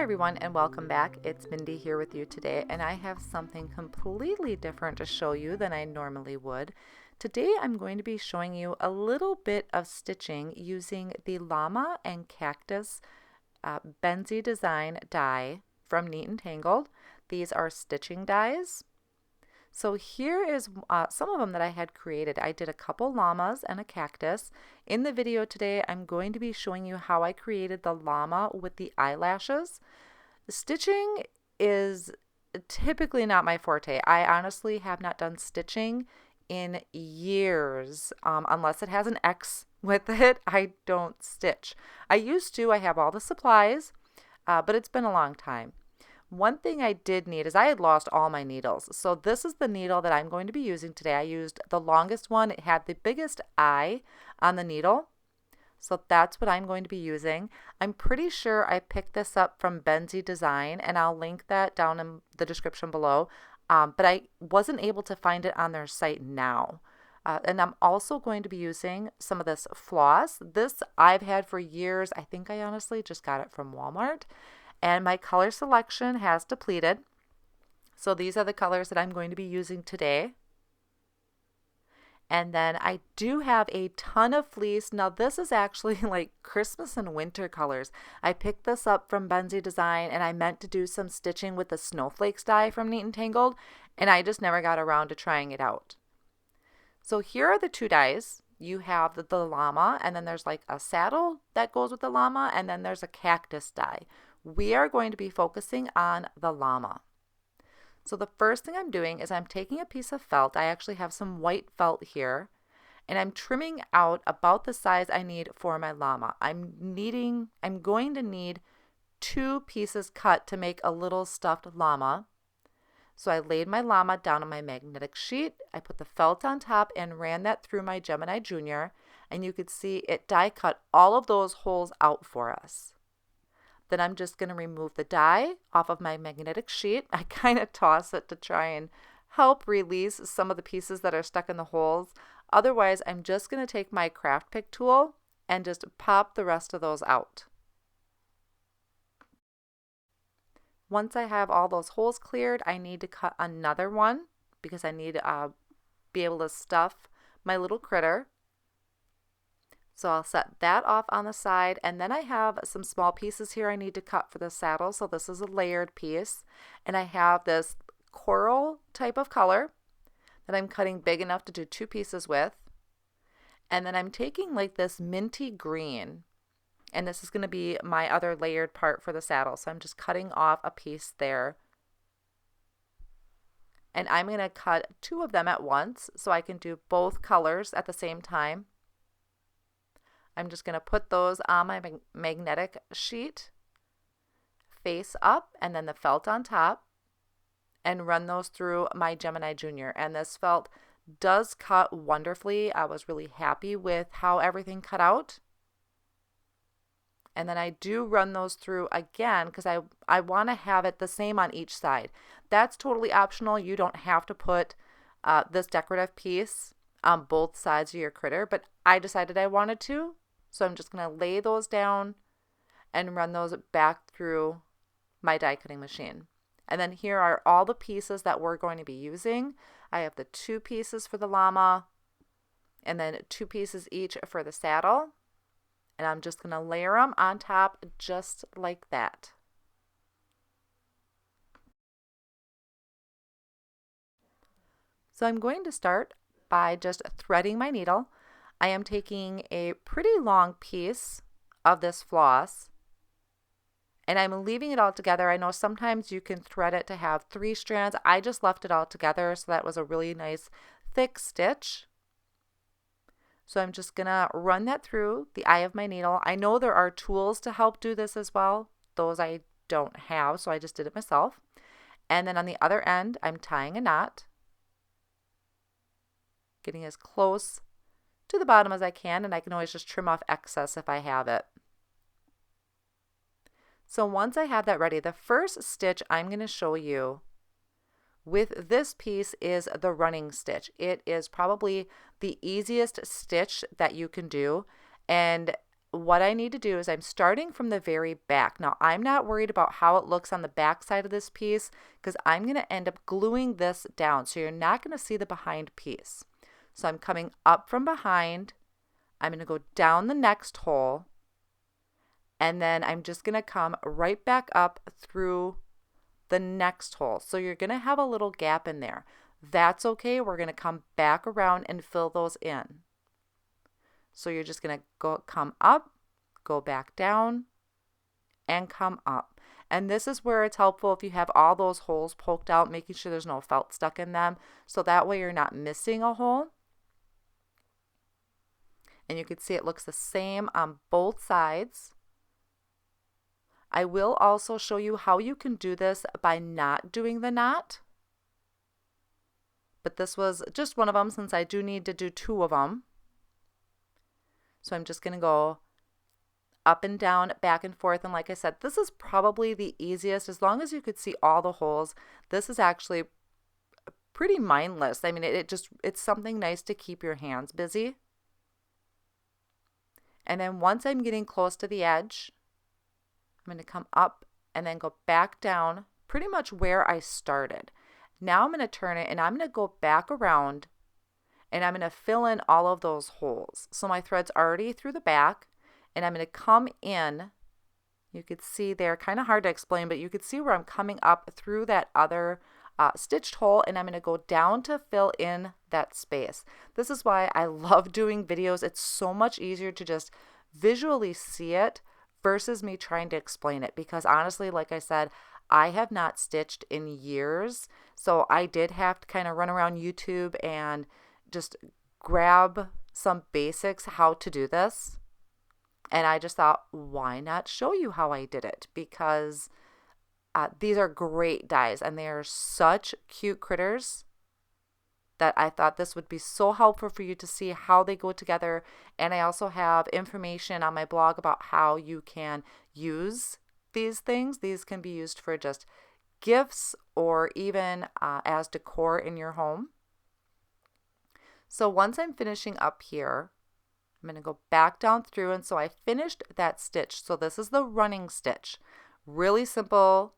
everyone, and welcome back. It's Mindy here with you today, and I have something completely different to show you than I normally would. Today I'm going to be showing you a little bit of stitching using the Llama and Cactus Benzie design die from Neat Tangled. These are stitching dies. So here is some of them that I had created. I did a couple llamas and a cactus. In the video today, I'm going to be showing you how I created the llama with the eyelashes. Stitching is typically not my forte. I honestly have not done stitching in years. Unless it has an X with it, I don't stitch. I used to. I have all the supplies, but it's been a long time. One thing I did need is I had lost all my needles. So this is the needle that I'm going to be using today. I used the longest one. It had the biggest eye on the needle. So that's what I'm going to be using. I'm pretty sure I picked this up from Benzie Design, and I'll link that down in the description below. But I wasn't able to find it on their site now. And I'm also going to be using some of this floss. This I've had for years. I think I honestly just got it from Walmart. And my color selection has depleted. So these are the colors that I'm going to be using today. And then I do have a ton of fleece. Now this is actually like Christmas and winter colors. I picked this up from Benzie Design, and I meant to do some stitching with the Snowflakes die from Neat Tangled, and I just never got around to trying it out. So here are the two dies. You have the llama, and then there's like a saddle that goes with the llama, and then there's a cactus die. We are going to be focusing on the llama. So the first thing I'm doing is I'm taking a piece of felt. I actually have some white felt here, and I'm trimming out about the size I need for my llama. I'm going to need 2 pieces cut to make a little stuffed llama. So I laid my llama down on my magnetic sheet. I put the felt on top and ran that through my Gemini Junior, and you could see it die cut all of those holes out for us. Then I'm just going to remove the die off of my magnetic sheet. I kind of toss it to try and help release some of the pieces that are stuck in the holes. Otherwise, I'm just going to take my craft pick tool and just pop the rest of those out. Once I have all those holes cleared, I need to cut another one because I need to be able to stuff my little critter. So I'll set that off on the side, and then I have some small pieces here I need to cut for the saddle. So this is a layered piece, and I have this coral type of color that I'm cutting big enough to do 2 pieces with. And then I'm taking like this minty green, and this is going to be my other layered part for the saddle. So I'm just cutting off a piece there. And I'm going to cut 2 of them at once so I can do both colors at the same time. I'm just going to put those on my magnetic sheet, face up, and then the felt on top, and run those through my Gemini Junior. And this felt does cut wonderfully. I was really happy with how everything cut out. And then I do run those through again because I want to have it the same on each side. That's totally optional. You don't have to put this decorative piece on both sides of your critter, but I decided I wanted to. So I'm just going to lay those down and run those back through my die cutting machine. And then here are all the pieces that we're going to be using. I have the 2 pieces for the llama, and then 2 pieces each for the saddle. And I'm just going to layer them on top just like that. So I'm going to start by just threading my needle. I am taking a pretty long piece of this floss, and I'm leaving it all together. I know sometimes you can thread it to have 3 strands. I just left it all together, so that was a really nice thick stitch. So I'm just going to run that through the eye of my needle. I know there are tools to help do this as well. Those I don't have, so I just did it myself. And then on the other end, I'm tying a knot, getting as close to the bottom as I can, and I can always just trim off excess if I have it. So once I have that ready, the first stitch I'm going to show you with this piece is the running stitch. It is probably the easiest stitch that you can do, and what I need to do is I'm starting from the very back. Now, I'm not worried about how it looks on the back side of this piece because I'm going to end up gluing this down. So you're not going to see the behind piece. So I'm coming up from behind. I'm going to go down the next hole. And then I'm just going to come right back up through the next hole. So you're going to have a little gap in there. That's okay. We're going to come back around and fill those in. So you're just going to come up, go back down, and come up. And this is where it's helpful if you have all those holes poked out, making sure there's no felt stuck in them. So that way you're not missing a hole. And you can see it looks the same on both sides. I will also show you how you can do this by not doing the knot. But this was just one of them since I do need to do two of them. So I'm just going to go up and down, back and forth. And like I said, this is probably the easiest. As long as you could see all the holes, this is actually pretty mindless. I mean, it's something nice to keep your hands busy. And then once I'm getting close to the edge, I'm going to come up and then go back down pretty much where I started. Now I'm going to turn it and I'm going to go back around and I'm going to fill in all of those holes. So my thread's already through the back and I'm going to come in. You could see there, kind of hard to explain, but you could see where I'm coming up through that other stitched hole and I'm going to go down to fill in that space. This is why I love doing videos. It's so much easier to just visually see it versus me trying to explain it, because honestly, like I said, I have not stitched in years. So I did have to kind of run around YouTube and just grab some basics how to do this. And I just thought, why not show you how I did it? Because these are great dies and they are such cute critters that I thought this would be so helpful for you to see how they go together. And I also have information on my blog about how you can use these things. These can be used for just gifts or even as decor in your home. So once I'm finishing up here, I'm going to go back down through, and so I finished that stitch. So this is the running stitch. Really simple,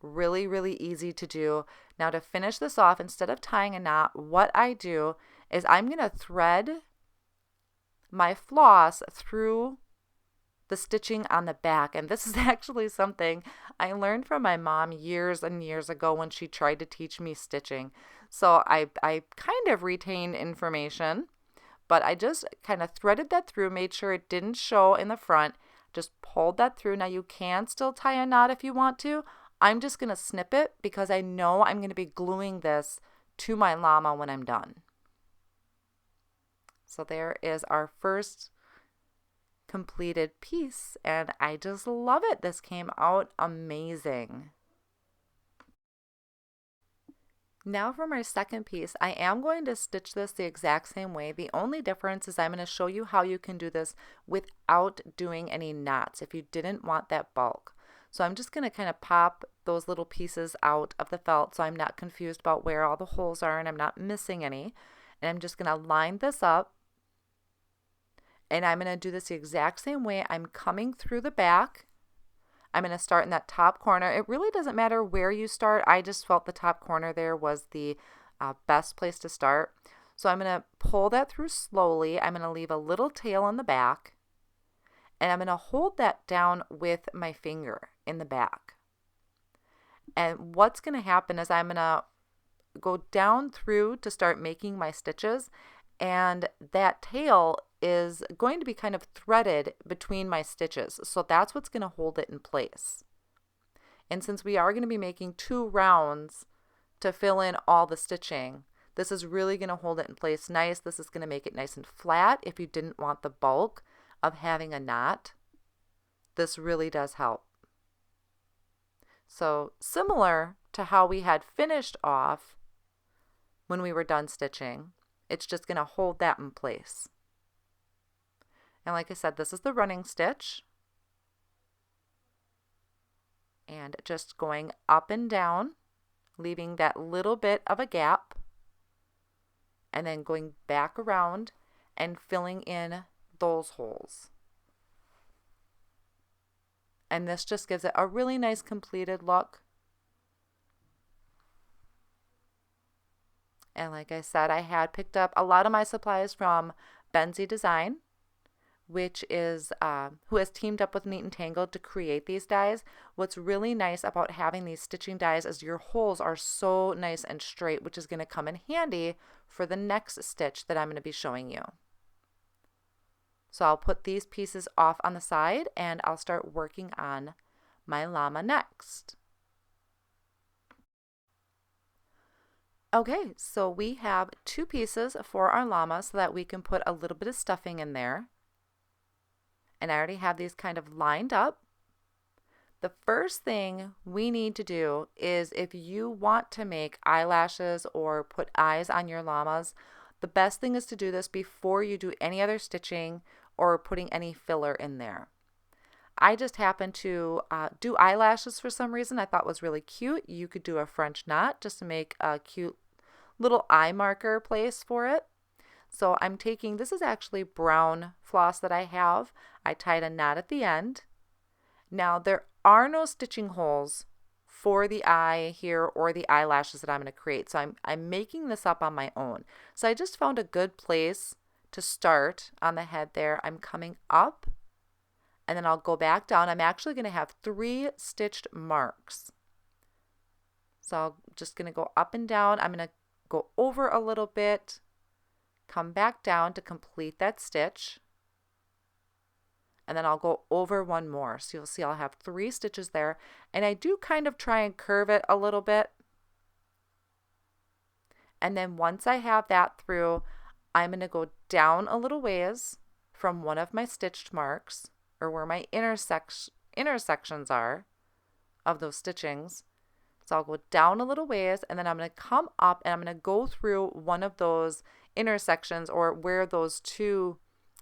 really easy to do. Now to finish this off, instead of tying a knot, what I do is I'm going to thread my floss through the stitching on the back. And this is actually something I learned from my mom years and years ago when she tried to teach me stitching. So I kind of retained information, but I just kind of threaded that through, made sure it didn't show in the front, just pulled that through. Now you can still tie a knot if you want to. I'm just going to snip it because I know I'm going to be gluing this to my llama when I'm done. So there is our first completed piece and I just love it. This came out amazing. Now for my second piece, I am going to stitch this the exact same way. The only difference is I'm going to show you how you can do this without doing any knots if you didn't want that bulk. So I'm just going to kind of pop those little pieces out of the felt so I'm not confused about where all the holes are and I'm not missing any. And I'm just going to line this up. And I'm going to do this the exact same way. I'm coming through the back. I'm going to start in that top corner. It really doesn't matter where you start. I just felt the top corner there was the best place to start. So I'm going to pull that through slowly. I'm going to leave a little tail in the back. And I'm going to hold that down with my finger in the back. And what's going to happen is I'm going to go down through to start making my stitches. And that tail is going to be kind of threaded between my stitches. So that's what's going to hold it in place. And since we are going to be making 2 rounds to fill in all the stitching, this is really going to hold it in place nice. This is going to make it nice and flat if you didn't want the bulk of having a knot. This really does help. So similar to how we had finished off when we were done stitching, it's just going to hold that in place. And like I said, this is the running stitch. And just going up and down, leaving that little bit of a gap, and then going back around and filling in those holes. And this just gives it a really nice completed look. And like I said, I had picked up a lot of my supplies from Benzie Design, which is who has teamed up with Neat Tangled to create these dies. What's really nice about having these stitching dies is your holes are so nice and straight, which is going to come in handy for the next stitch that I'm going to be showing you. So I'll put these pieces off on the side and I'll start working on my llama next. Okay, so we have 2 pieces for our llama so that we can put a little bit of stuffing in there. And I already have these kind of lined up. The first thing we need to do is, if you want to make eyelashes or put eyes on your llamas, the best thing is to do this before you do any other stitching or putting any filler in there. I just happened to do eyelashes for some reason. I thought was really cute. You could do a French knot just to make a cute little eye marker place for it. So I'm taking, this is actually brown floss that I have. I tied a knot at the end. Now there are no stitching holes for the eye here or the eyelashes that I'm going to create. So I'm making this up on my own. So I just found a good place to start on the head there. I'm coming up and then I'll go back down. I'm actually going to have 3 stitched marks. So I'm just going to go up and down. I'm going to go over a little bit, come back down to complete that stitch, and then I'll go over one more. So you'll see I'll have 3 stitches there, and I do kind of try and curve it a little bit. And then once I have that through, I'm going to go down a little ways from one of my stitched marks, or where my intersections are of those stitchings. So I'll go down a little ways and then I'm going to come up and I'm going to go through one of those intersections, or where those 2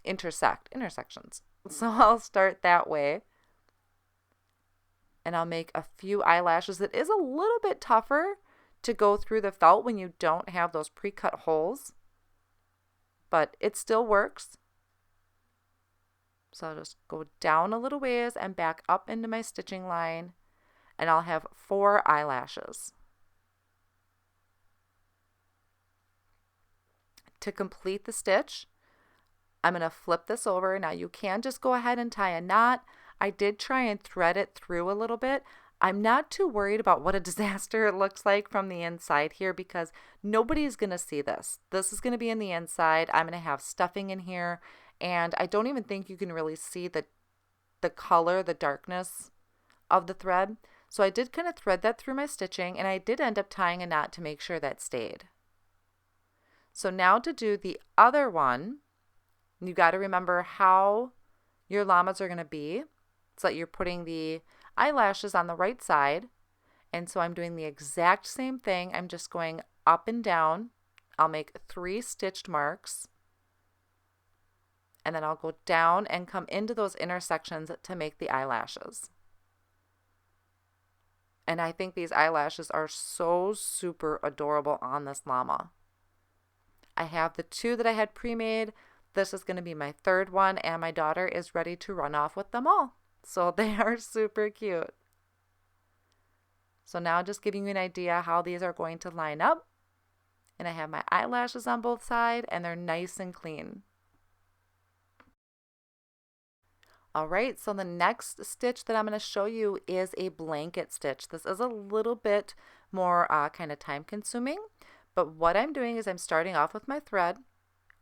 intersections. So I'll start that way and I'll make a few eyelashes. It is a little bit tougher to go through the felt when you don't have those pre-cut holes, but it still works. So I'll just go down a little ways and back up into my stitching line, and I'll have 4 eyelashes. To complete the stitch, I'm going to flip this over. Now you can just go ahead and tie a knot. I did try and thread it through a little bit. I'm not too worried about what a disaster it looks like from the inside here, because nobody's going to see this. This is going to be in the inside. I'm going to have stuffing in here, and I don't even think you can really see the color, the darkness of the thread. So I did kind of thread that through my stitching, and I did end up tying a knot to make sure that stayed. So now to do the other one, you got to remember how your llamas are going to be, so that you're putting the eyelashes on the right side. And so I'm doing the exact same thing. I'm just going up and down. I'll make 3 stitched marks, and then I'll go down and come into those intersections to make the eyelashes. And I think these eyelashes are so super adorable on this llama. I have the 2 that I had pre-made. This is going to be my 3rd one, and my daughter is ready to run off with them all. So they are super cute. So now just giving you an idea how these are going to line up. And I have my eyelashes on both sides, and they're nice and clean. All right, so the next stitch that I'm going to show you is a blanket stitch. This is a little bit more kind of time consuming, but what I'm doing is I'm starting off with my thread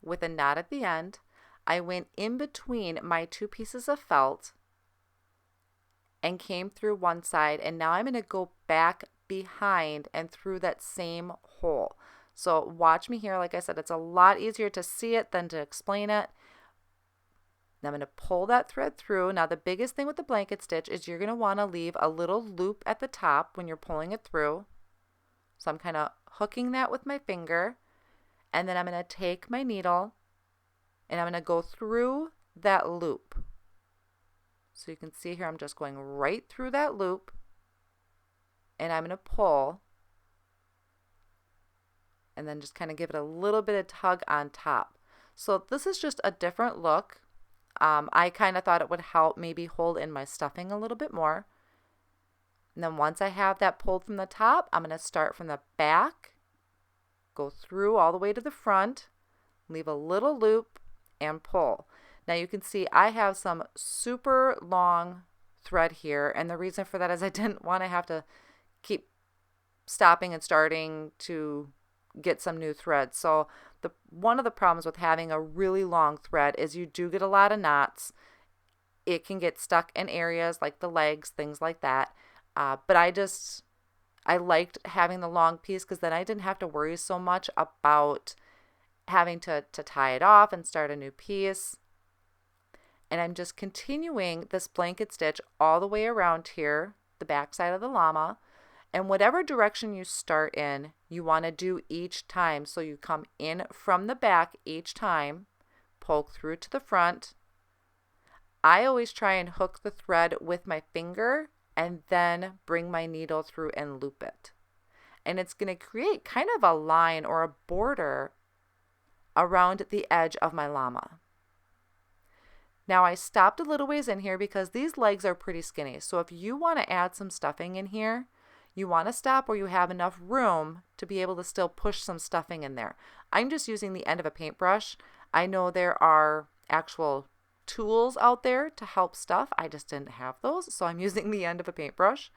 with a knot at the end. I went in between my 2 pieces of felt and came through one side, and now I'm going to go back behind and through that same hole. So watch me here. Like I said, it's a lot easier to see it than to explain it. Now I'm going to pull that thread through. Now the biggest thing with the blanket stitch is you're going to want to leave a little loop at the top when you're pulling it through. So I'm kind of hooking that with my finger, and then I'm going to take my needle and I'm going to go through that loop. So you can see here I'm just going right through that loop, and I'm going to pull and then just kind of give it a little bit of tug on top. So this is just a different look I kind of thought it would help maybe hold in my stuffing a little bit more. And then once I have that pulled from the top, I'm going to start from the back, go through all the way to the front, leave a little loop, and pull. Now you can see I have some super long thread here, and the reason for that is I didn't want to have to keep stopping and starting to get some new thread. So one of the problems with having a really long thread is you do get a lot of knots. It can get stuck in areas like the legs, things like that. But I liked having the long piece because then I didn't have to worry so much about having to tie it off and start a new piece. And I'm just continuing this blanket stitch all the way around here, the back side of the llama. And whatever direction you start in, you want to do each time. So you come in from the back each time, poke through to the front. I always try and hook the thread with my finger and then bring my needle through and loop it. And it's going to create kind of a line or a border around the edge of my llama. Now I stopped a little ways in here because these legs are pretty skinny. So if you want to add some stuffing in here, you want to stop where you have enough room to be able to still push some stuffing in there. I'm just using the end of a paintbrush. I know there are actual tools out there to help stuff. I just didn't have those, so I'm using the end of a paintbrush.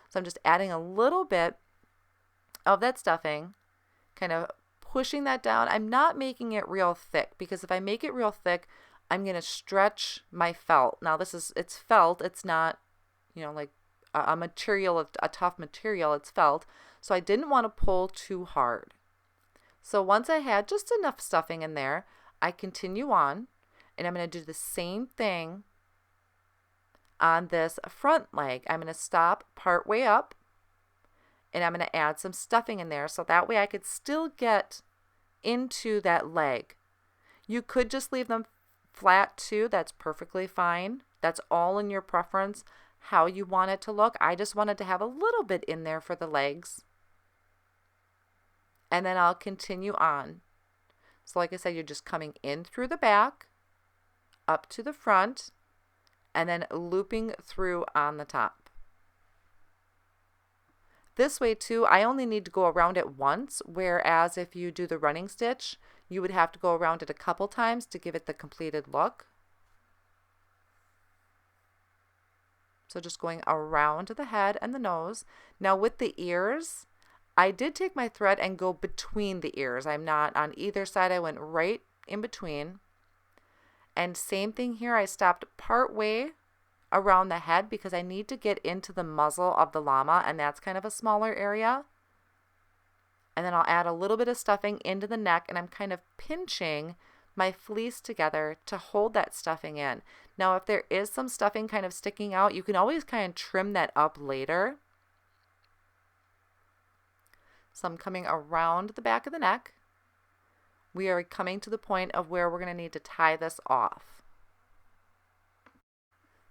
So I'm just adding a little bit of that stuffing, kind of pushing that down. I'm not making it real thick because if I make it real thick, I'm going to stretch my felt. Now it's felt. It's not, like a material, a tough material. It's felt. So I didn't want to pull too hard. So once I had just enough stuffing in there, I continue on. And I'm going to do the same thing on this front leg. I'm going to stop part way up and I'm going to add some stuffing in there so that way I could still get into that leg. You could just leave them flat too. That's perfectly fine. That's all in your preference, how you want it to look. I just wanted to have a little bit in there for the legs. And then I'll continue on. So like I said, you're just coming in through the back, up to the front, and then looping through on the top. This way too, I only need to go around it once, whereas if you do the running stitch, you would have to go around it a couple times to give it the completed look. So just going around the head and the nose. Now with the ears, I did take my thread and go between the ears. I'm not on either side. I went right in between. And same thing here, I stopped part way around the head because I need to get into the muzzle of the llama, and that's kind of a smaller area. And then I'll add a little bit of stuffing into the neck, and I'm kind of pinching my fleece together to hold that stuffing in. Now if there is some stuffing kind of sticking out, you can always kind of trim that up later. So I'm coming around the back of the neck. We are coming to the point of where we're going to need to tie this off.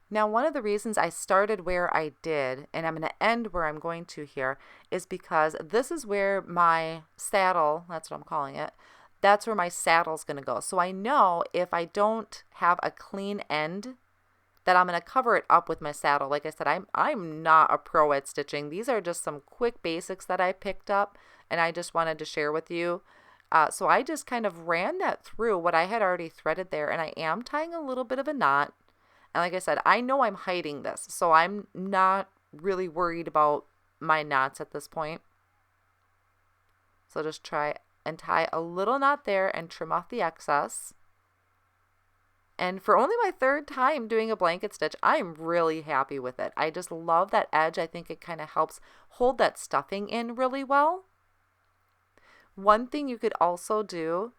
Now, one of the reasons I started where I did, and I'm going to end where I'm going to here, is because this is where my saddle, that's what I'm calling it, that's where my saddle's going to go. So I know if I don't have a clean end, that I'm going to cover it up with my saddle. Like I said, I'm not a pro at stitching. These are just some quick basics that I picked up, and I just wanted to share with you. So I just kind of ran that through what I had already threaded there, and I am tying a little bit of a knot. And like I said, I know I'm hiding this, so I'm not really worried about my knots at this point. So just try and tie a little knot there and trim off the excess. And for only my third time doing a blanket stitch, I'm really happy with it. I just love that edge. I think it kind of helps hold that stuffing in really well. One thing you could also do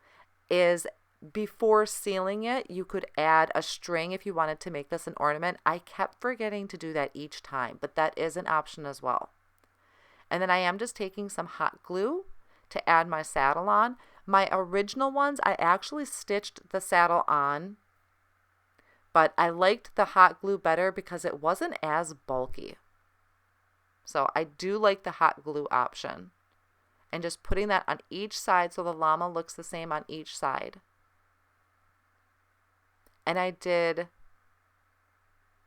is before sealing it, you could add a string if you wanted to make this an ornament. I kept forgetting to do that each time, but that is an option as well. And then I am just taking some hot glue to add my saddle on. My original ones, I actually stitched the saddle on, but I liked the hot glue better because it wasn't as bulky. So I do like the hot glue option. And just putting that on each side so the llama looks the same on each side. And I did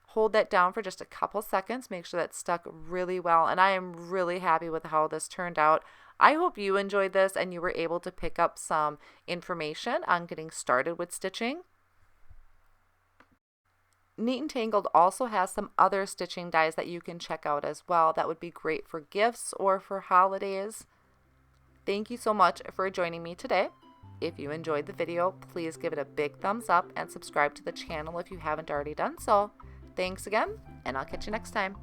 hold that down for just a couple seconds, make sure that stuck really well, and I am really happy with how this turned out. I hope you enjoyed this and you were able to pick up some information on getting started with stitching. Neat and Tangled also has some other stitching dies that you can check out as well that would be great for gifts or for holidays. Thank you so much for joining me today. If you enjoyed the video, please give it a big thumbs up and subscribe to the channel if you haven't already done so. Thanks again, and I'll catch you next time.